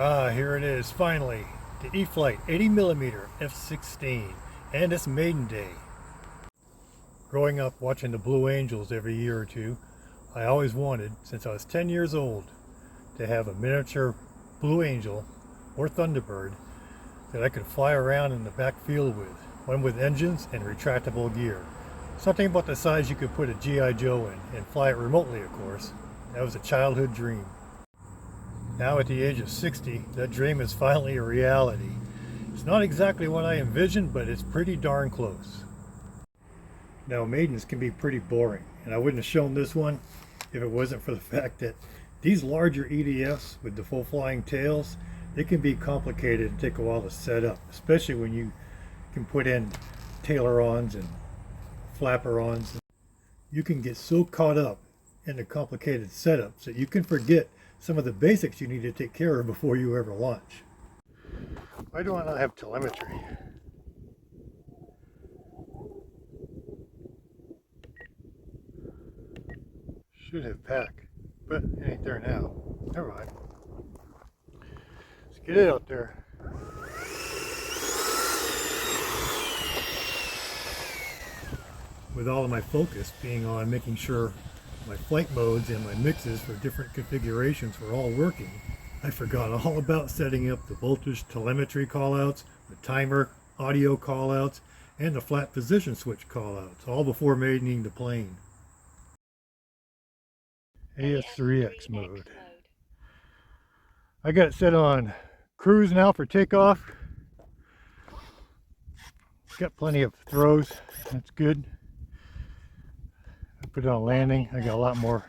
Here it is, finally, the E-Flite 80mm F-16, and it's maiden day. Growing up watching the Blue Angels every year or two, I always wanted, since I was 10 years old, to have a miniature Blue Angel or Thunderbird that I could fly around in the backfield with, one with engines and retractable gear. Something about the size you could put a G.I. Joe in, and fly it remotely, of course. That was a childhood dream. Now at the age of 60, that dream is finally a reality. It's not exactly what I envisioned, but it's pretty darn close. Now maidens can be pretty boring, and I wouldn't have shown this one if it wasn't for the fact that these larger EDFs with the full flying tails, they can be complicated and take a while to set up, especially when you can put in tailer-ons and flapper-ons. You can get so caught up in the complicated setups that you can forget some of the basics you need to take care of before you ever launch. Why do I not have telemetry? Should have pack, but it ain't there now. Never mind. Let's get it out there. With all of my focus being on making sure my flight modes and my mixes for different configurations were all working, I forgot all about setting up the voltage telemetry callouts, the timer audio callouts, and the flat position switch callouts, all before maidening the plane. AS3X mode. I got it set on cruise now for takeoff. Got plenty of throws, that's good. I put it on landing, I got a lot more.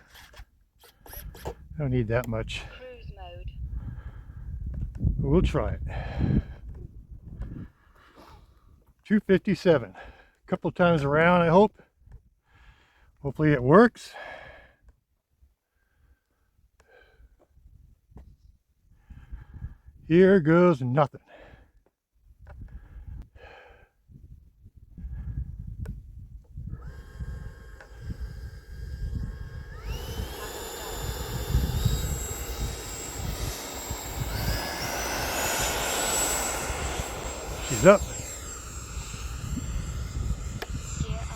I don't need that much. Cruise mode. We'll try it. 257. A couple times around, I hope. Hopefully it works. Here goes nothing. She's up. Gear up.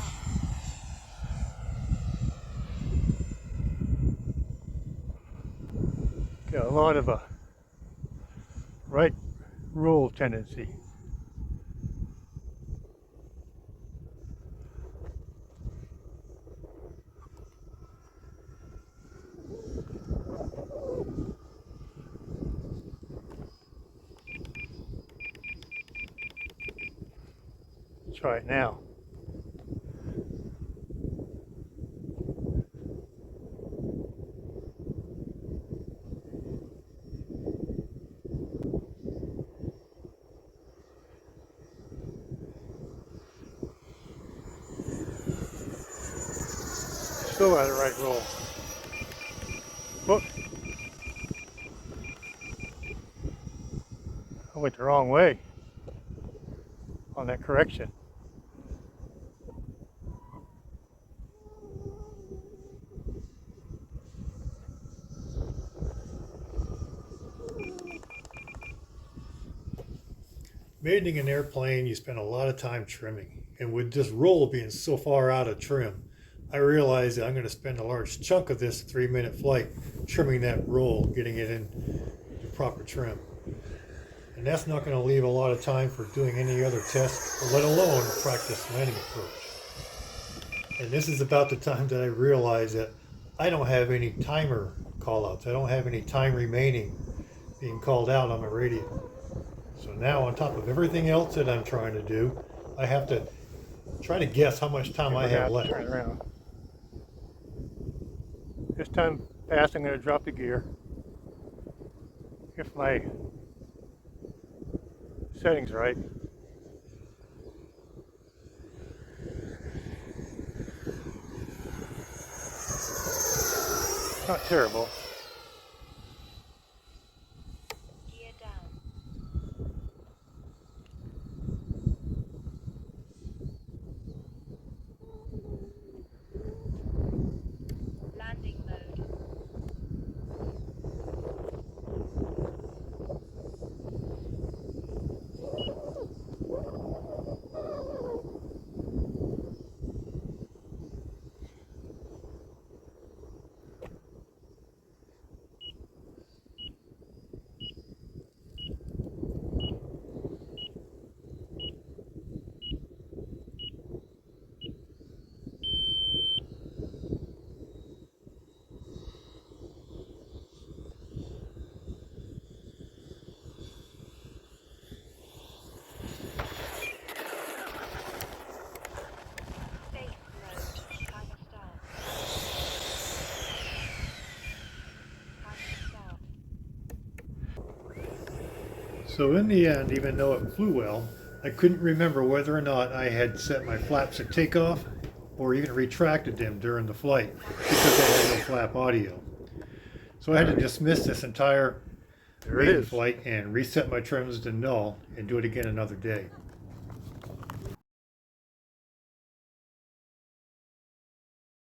Got a lot of right roll tendency. Try it now. Still at the right roll. Whoop. I went the wrong way on that correction. Maidening an airplane, you spend a lot of time trimming, and with this roll being so far out of trim, I realized that I'm going to spend a large chunk of this 3-minute flight trimming that roll, getting it in the proper trim. And that's not going to leave a lot of time for doing any other tests, let alone practice landing approach. And this is about the time that I realized that I don't have any timer callouts. I don't have any time remaining being called out on my radio. So now, on top of everything else that I'm trying to do, I have to try to guess how much time I have left. Turn around. This time fast, I'm going to drop the gear. If my setting's right. Not terrible. Gear down. Landing mode. So in the end, even though it flew well, I couldn't remember whether or not I had set my flaps at takeoff or even retracted them during the flight because I had no flap audio. So I had to dismiss this entire There it maiden is. flight and reset my trims to null and do it again another day.